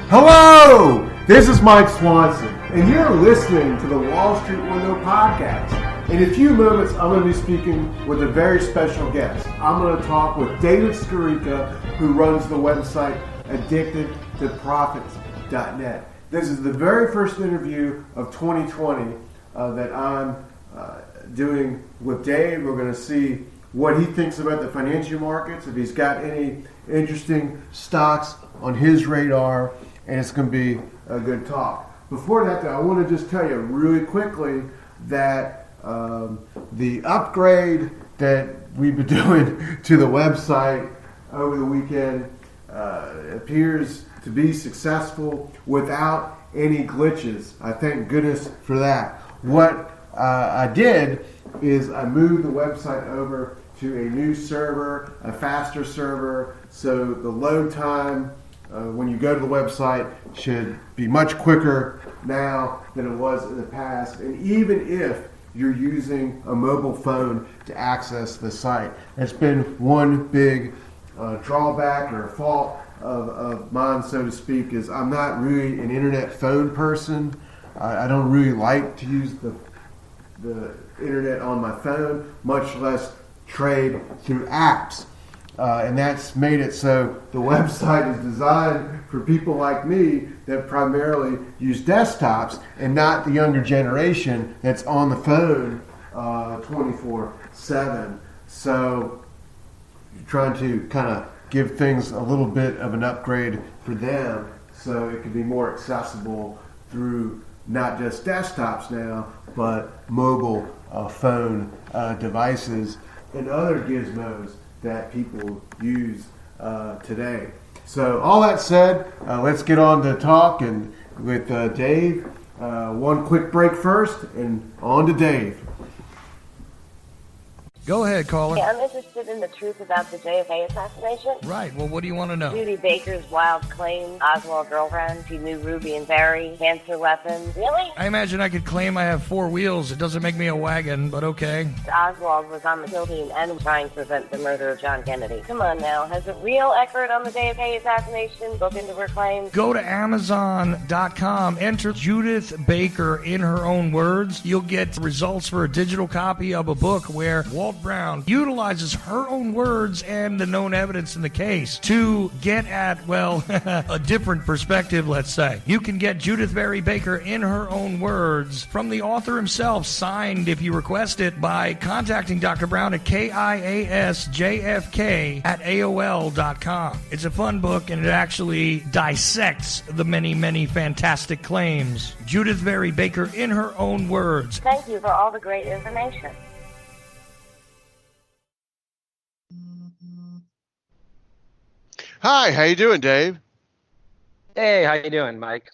Hello! This is Mike Swanson, and you're listening to the Wall Street Window Podcast. In a few moments, I'm going to be speaking with a very special guest. I'm going to talk with David Skarica, who runs the website addictedtoprofits.net. This is the very first interview of 2020 that I'm doing with Dave. We're going to see what he thinks about the financial markets, if he's got any interesting stocks on his radar, and it's going to be a good talk. Before that, though, I want to just tell you really quickly that the upgrade that we've been doing to the website over the weekend appears to be successful without any glitches. I thank goodness for that. What I did is I moved the website over to a new server, a faster server, so the load time when you go to the website should be much quicker now than it was in the past. And even if you're using a mobile phone to access the site, it's been one big drawback or fault of mine, so to speak, is I'm not really an internet phone person. I don't really like to use the internet on my phone, much less trade through apps. And that's made it so the website is designed for people like me that primarily use desktops and not the younger generation that's on the phone 24/7. So you're trying to kind of give things a little bit of an upgrade for them so it can be more accessible through not just desktops now, but mobile phone devices and other gizmos that people use today. So all that said, let's get on to talk and with Dave. One quick break first, and on to Dave. Go ahead, caller. Yeah, I'm interested in the truth about the JFK assassination. Right. Well, what do you want to know? Judy Baker's wild claim, Oswald girlfriend, she knew Ruby and Barry, cancer weapons. Really? I imagine I could claim I have four wheels. It doesn't make me a wagon, but okay. Oswald was on the kill team and trying to prevent the murder of John Kennedy. Come on now, has a real expert on the JFK assassination looked into her claims? Go to Amazon.com, enter Judith Baker in her own words. You'll get results for a digital copy of a book where Walt Brown utilizes her own words and the known evidence in the case to get at, well, a different perspective, let's say. You can get Judith Barry Baker in her own words from the author himself, signed if you request it by contacting Dr. Brown at KIASJFK@AOL.com. It's a fun book, and it actually dissects the many, many fantastic claims. Judith Barry Baker in her own words. Thank you for all the great information. Hi, how you doing, Dave? Hey, how you doing, Mike?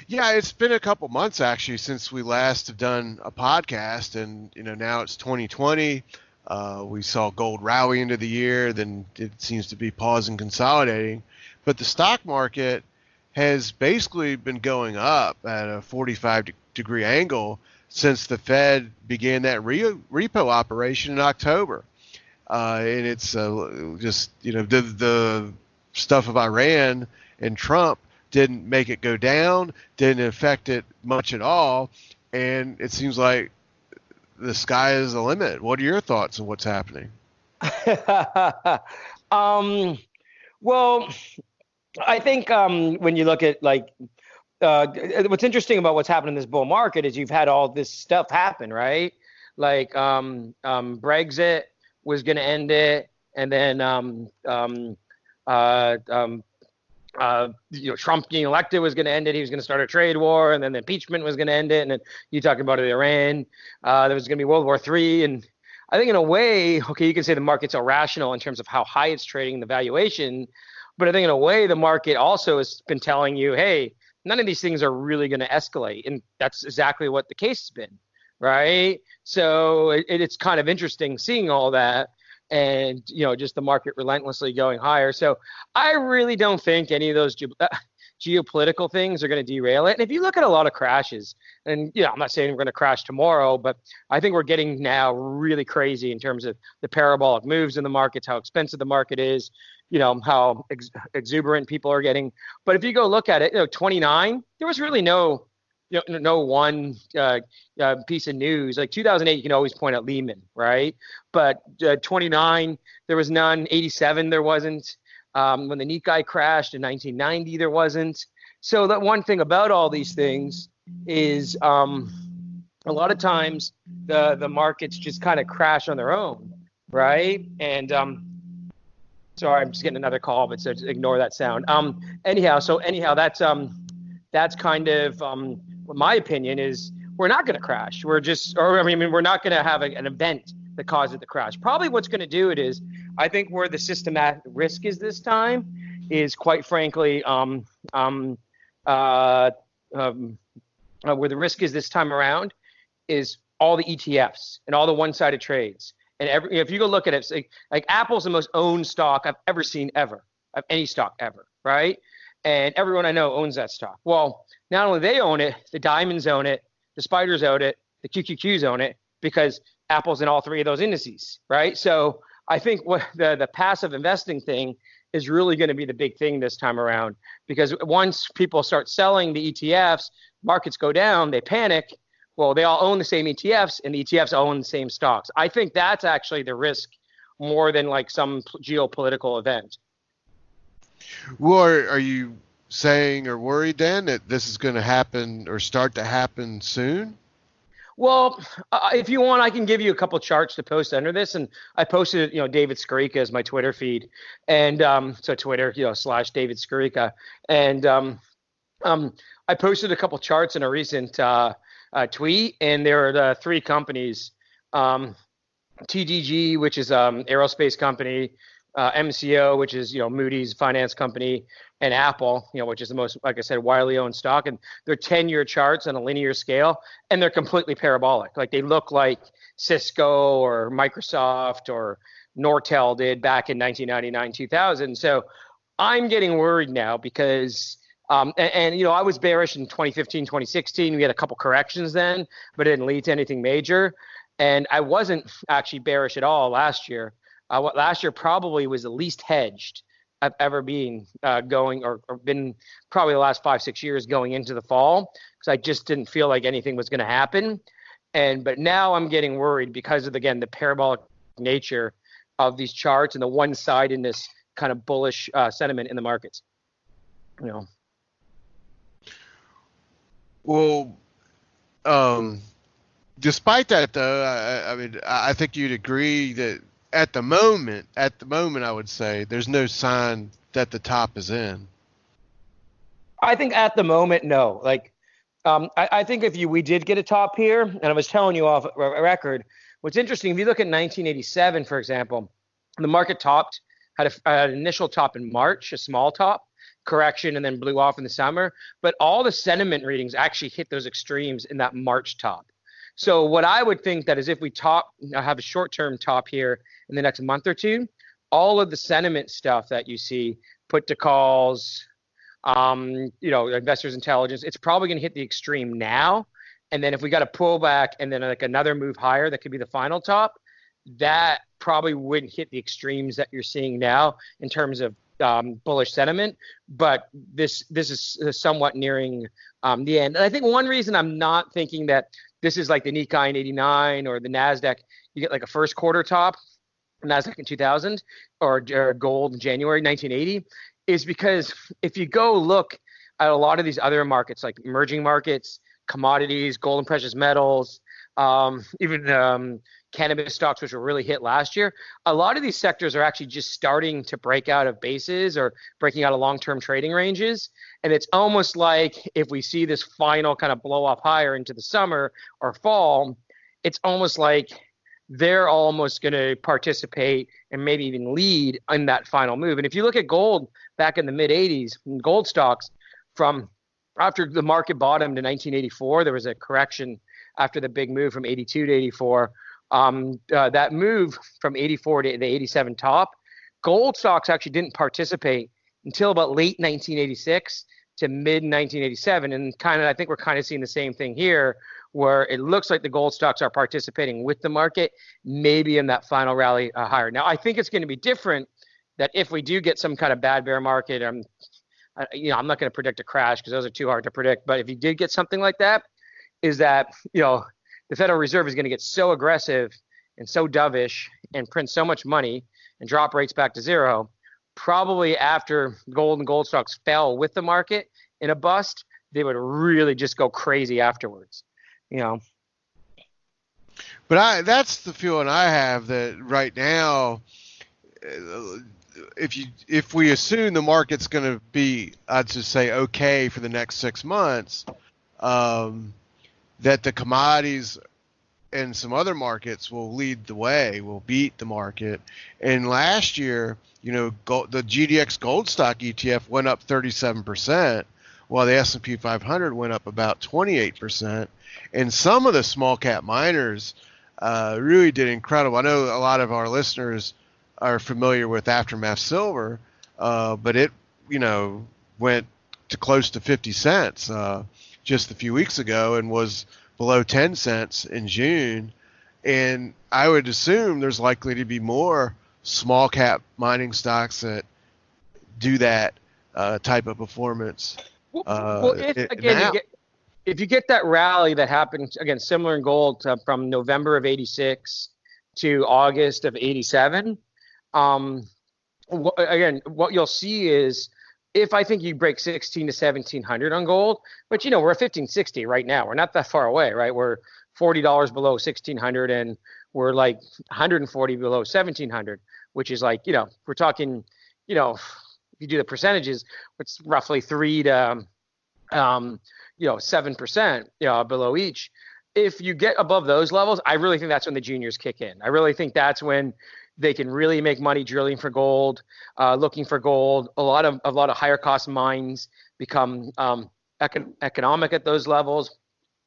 Yeah, it's been a couple months actually since we last have done a podcast, and now it's 2020. We saw gold rally into the year, then it seems to be pausing, consolidating, but the stock market has basically been going up at a 45-degree angle since the Fed began that repo operation in October, and it's just the stuff of Iran and Trump didn't make it go down, didn't affect it much at all, and it seems like the sky is the limit. What are your thoughts on what's happening? Well, I think when you look at what's interesting about what's happened in this bull market is you've had all this stuff happen, right? Like Brexit was going to end it, and then Trump getting elected was going to end it. He was going to start a trade war, and then the impeachment was going to end it. And then you talked about Iran. There was going to be World War III. And I think in a way, okay, you can say the market's irrational in terms of how high it's trading, the valuation. But I think in a way, the market also has been telling you, hey, none of these things are really going to escalate. And that's exactly what the case has been, right? So it's kind of interesting seeing all that. And, just the market relentlessly going higher. So I really don't think any of those geopolitical things are going to derail it. And if you look at a lot of crashes, and I'm not saying we're going to crash tomorrow, but I think we're getting now really crazy in terms of the parabolic moves in the markets, how expensive the market is. how exuberant people are getting. But if you go look at it, 29, there was really no one piece of news. Like 2008, you can always point at Lehman, right? But 29, there was none. 87, there wasn't. When the Nikkei crashed in 1990, there wasn't. So that one thing about all these things is a lot of times the markets just kind of crash on their own, right? And sorry, I'm just getting another call, but so ignore that sound. Anyhow, that's kind of what my opinion is. We're not going to crash. We're not going to have an event that causes the crash. Probably what's going to do it is, I think where the systematic risk is this time is, quite frankly, where the risk is this time around is all the ETFs and all the one-sided trades. And if you go look at it, like Apple's the most owned stock I've ever seen of any stock ever, right? And everyone I know owns that stock. Well, not only they own it, the diamonds own it, the spiders own it, the QQQs own it, because Apple's in all three of those indices, right? So I think what the passive investing thing is really going to be the big thing this time around, because once people start selling the ETFs, markets go down, they panic. Well, they all own the same ETFs, and the ETFs own the same stocks. I think that's actually the risk more than like some geopolitical event. Well, are you saying or worried then that this is going to happen or start to happen soon? Well, if you want, I can give you a couple charts to post under this. And I posted, David Skarica as my Twitter feed. And so Twitter, / David Skarica. And I posted a couple charts in a recent tweet. And there are the three companies, TDG, which is aerospace company, MCO, which is, Moody's finance company, and Apple, which is the most, like I said, widely owned stock. And they're 10-year charts on a linear scale, and they're completely parabolic. Like they look like Cisco or Microsoft or Nortel did back in 1999, 2000. So I'm getting worried now because, I was bearish in 2015, 2016. We had a couple corrections then, but it didn't lead to anything major. And I wasn't actually bearish at all last year. Last year probably was the least hedged I've ever been going or been probably the last 5-6 years going into the fall, because I just didn't feel like anything was going to happen. But now I'm getting worried because of, again, the parabolic nature of these charts and the one-sidedness kind of bullish sentiment in the markets. Well, despite that, though, I think you'd agree that at the moment, I would say there's no sign that the top is in. I think at the moment, no. Like, I think we did get a top here, and I was telling you off record, what's interesting, if you look at 1987, for example, the market had an initial top in March, a small top, correction, and then blew off in the summer. But all the sentiment readings actually hit those extremes in that March top. So what I would think that is if we have a short-term top here in the next month or two, all of the sentiment stuff that you see, put to calls, investors' intelligence, it's probably going to hit the extreme now. And then if we got a pullback and then like another move higher, that could be the final top, that probably wouldn't hit the extremes that you're seeing now in terms of bullish sentiment. But this is somewhat nearing the end. And I think one reason I'm not thinking that this is like the Nikkei in 89 or the NASDAQ, you get like a first quarter top, NASDAQ in 2000, or gold in January 1980, is because if you go look at a lot of these other markets, like emerging markets, commodities, gold and precious metals, even cannabis stocks, which were really hit last year, a lot of these sectors are actually just starting to break out of bases or breaking out of long-term trading ranges. And it's almost like if we see this final kind of blow off higher into the summer or fall, it's almost like they're almost going to participate and maybe even lead in that final move. And if you look at gold back in the mid 80s, gold stocks from after the market bottomed in 1984, there was a correction after the big move from 82 to 84. That move from 84 to the 87 top, gold stocks actually didn't participate until about late 1986 to mid 1987. And I think we're kind of seeing the same thing here, where it looks like the gold stocks are participating with the market, maybe in that final rally higher. Now, I think it's going to be different that if we do get some kind of bad bear market, I'm not going to predict a crash because those are too hard to predict. But if you did get something like that, is that, the Federal Reserve is going to get so aggressive and so dovish and print so much money and drop rates back to zero, probably after gold and gold stocks fell with the market in a bust, they would really just go crazy afterwards, But that's the feeling I have, that right now, if we assume the market's going to be, I'd just say, okay for the next 6 months, that the commodities and some other markets will lead the way, will beat the market. And last year, the GDX gold stock ETF went up 37%, while the S&P 500 went up about 28%. And some of the small cap miners really did incredible. I know a lot of our listeners are familiar with Aftermath Silver, but it, went to close to 50 cents just a few weeks ago and was below 10 cents in June. And I would assume there's likely to be more small cap mining stocks that do that type of performance. If you get that rally that happened, again, similar in gold from November of 86 to August of 87, what you'll see is, if I think you break 16 to 1700 on gold, but we're at 1560 right now. We're not that far away, right? We're $40 below 1600 and we're like 140 below 1700, which is like, we're talking, if you do the percentages, it's roughly 3 to 7%, below each. If you get above those levels, I really think that's when the juniors kick in. I really think that's when they can really make money drilling for gold, looking for gold. A lot of higher cost mines become economic at those levels.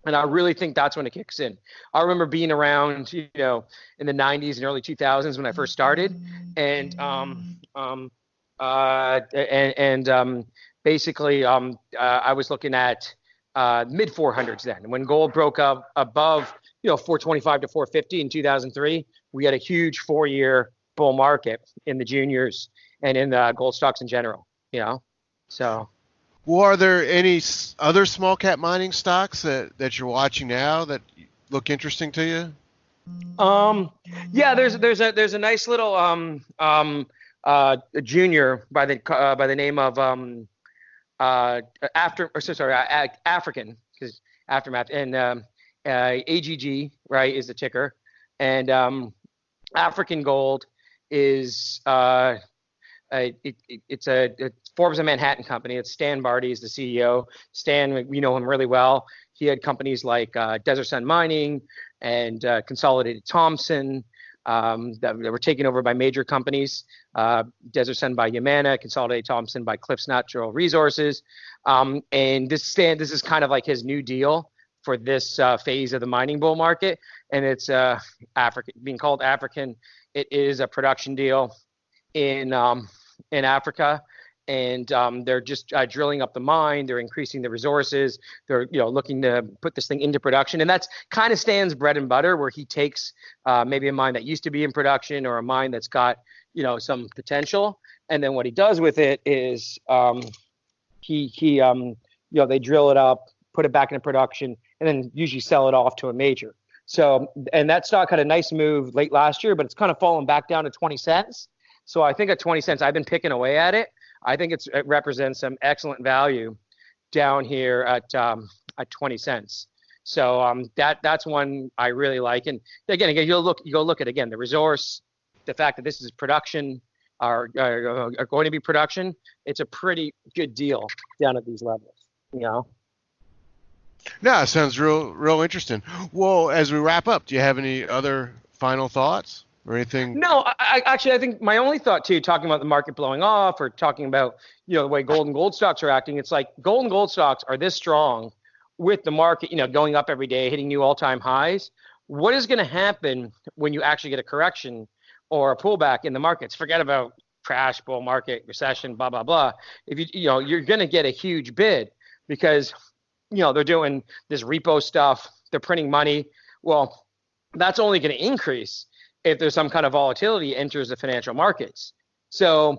And I really think that's when it kicks in. I remember being around, in the 90s and early 2000s when I first started, and basically I was looking at mid 400s then. And when gold broke up above 425 to 450 in 2003, we had a huge 4-year bull market in the juniors and in the gold stocks in general. So. Well, are there any other small cap mining stocks that you're watching now that look interesting to you? Yeah, there's a nice little junior by the name of African, because Aftermath, and AGG, right, is the ticker, and African Gold is it's a Forbes and Manhattan company. It's Stan Barty is the CEO. Stan, we know him really well. He had companies like Desert Sun Mining and Consolidated Thompson that were taken over by major companies. Desert Sun by Yamana, Consolidated Thompson by Cliffs Natural Resources. And this is kind of like his new deal for this phase of the mining bull market. And it's being called African. It is a production deal in Africa. And they're just drilling up the mine. They're increasing the resources. They're looking to put this thing into production, and that's kind of Stan's bread and butter, where he takes maybe a mine that used to be in production or a mine that's got some potential, and then what he does with it is they drill it up, put it back into production, and then usually sell it off to a major. So, and that stock had a nice move late last year, but it's kind of fallen back down to 20 cents. So I think at 20 cents, I've been picking away at it. I think it represents some excellent value down here at 20 cents. So that's one I really like. And again, you go look at again the resource, the fact that this is production are going to be production. It's a pretty good deal down at these levels. No, it sounds real interesting. Well, as we wrap up, do you have any other final thoughts? Or anything? No, I think my only thought too, talking about the market blowing off or talking about the way gold and gold stocks are acting, it's like gold and gold stocks are this strong with the market going up every day, hitting new all-time highs. What is going to happen when you actually get a correction or a pullback in the markets? Forget about crash, bull market, recession, blah blah blah. If you're going to get a huge bid because they're doing this repo stuff, they're printing money. Well, that's only going to increase if there's some kind of volatility enters the financial markets. So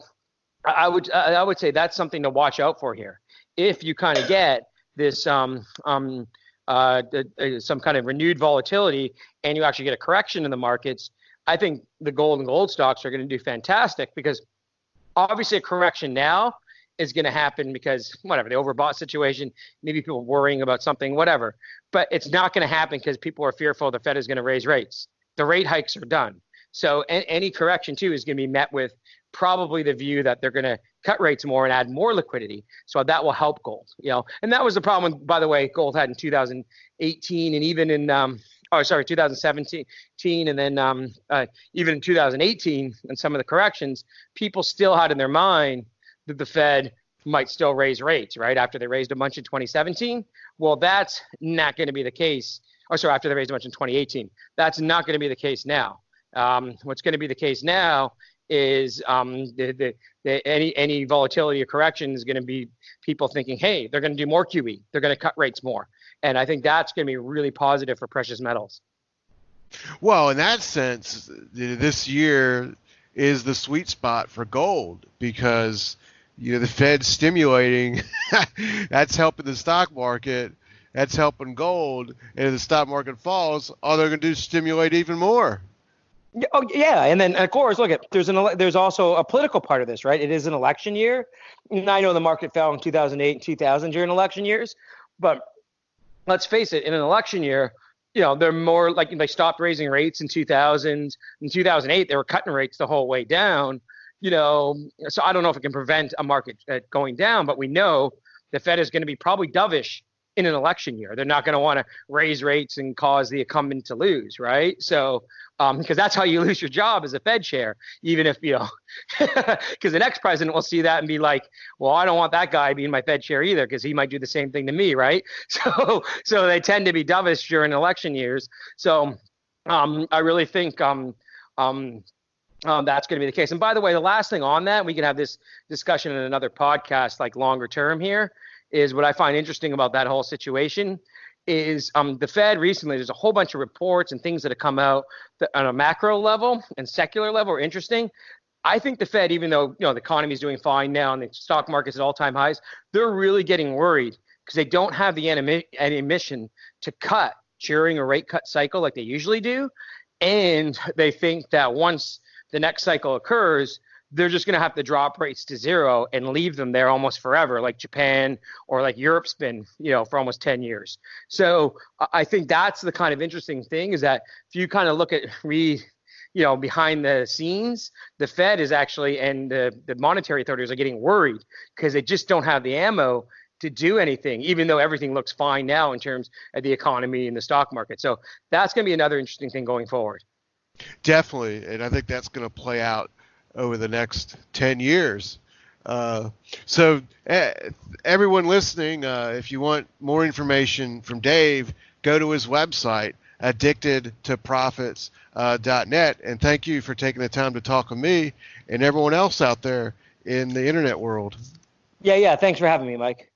I would say that's something to watch out for here. If you kind of get this some kind of renewed volatility and you actually get a correction in the markets, I think the gold and gold stocks are going to do fantastic, because obviously a correction now is going to happen because whatever, the overbought situation, maybe people worrying about something, whatever. But it's not going to happen because people are fearful the Fed is going to raise rates. The rate hikes are done. So any correction too is going to be met with probably the view that they're going to cut rates more and add more liquidity. So that will help gold, and that was the problem, by the way, gold had in 2018 and even in 2017, and then even in 2018 and some of the corrections, people still had in their mind that the Fed might still raise rates, right? After they raised a bunch in 2017. Well, that's not going to be the case. After they raised a bunch in 2018. That's not going to be the case now. What's going to be the case now is any volatility or correction is going to be people thinking, hey, they're going to do more QE. They're going to cut rates more. And I think that's going to be really positive for precious metals. Well, in that sense, this year is the sweet spot for gold, because the Fed's stimulating. That's helping the stock market. That's helping gold. And if the stock market falls, all they're going to do is stimulate even more. Oh, yeah. And then, of course, look, there's also a political part of this, right? It is an election year. And I know the market fell in 2008 and 2000 during election years. But let's face it, in an election year, they're more like, they stopped raising rates in 2000. In 2008, they were cutting rates the whole way down. So I don't know if it can prevent a market going down, but we know the Fed is going to be probably dovish in an election year. They're not going to want to raise rates and cause the incumbent to lose, right? So, because that's how you lose your job as a Fed chair, even if, because the next president will see that and be like, well, I don't want that guy being my Fed chair either, because he might do the same thing to me, right? So they tend to be dovish during election years. So I really think that's going to be the case. And by the way, the last thing on that, we can have this discussion in another podcast, like longer term here, is what I find interesting about that whole situation is the Fed recently, there's a whole bunch of reports and things that have come out that on a macro level and secular level are interesting. I think the Fed, even though the economy is doing fine now and the stock market's at all-time highs, they're really getting worried because they don't have the ammunition to cut during a rate cut cycle like they usually do. And they think that once the next cycle occurs, they're just going to have to drop rates to zero and leave them there almost forever, like Japan or like Europe's been, for almost 10 years. So I think that's the kind of interesting thing, is that if you kind of look at behind the scenes, the Fed is actually, and the monetary authorities are getting worried because they just don't have the ammo to do anything, even though everything looks fine now in terms of the economy and the stock market. So that's going to be another interesting thing going forward. Definitely. And I think that's going to play out over the next 10 years. So everyone listening, if you want more information from Dave, go to his website, addictedtoprofits.net. And thank you for taking the time to talk with me and everyone else out there in the internet world. Yeah. Thanks for having me, Mike.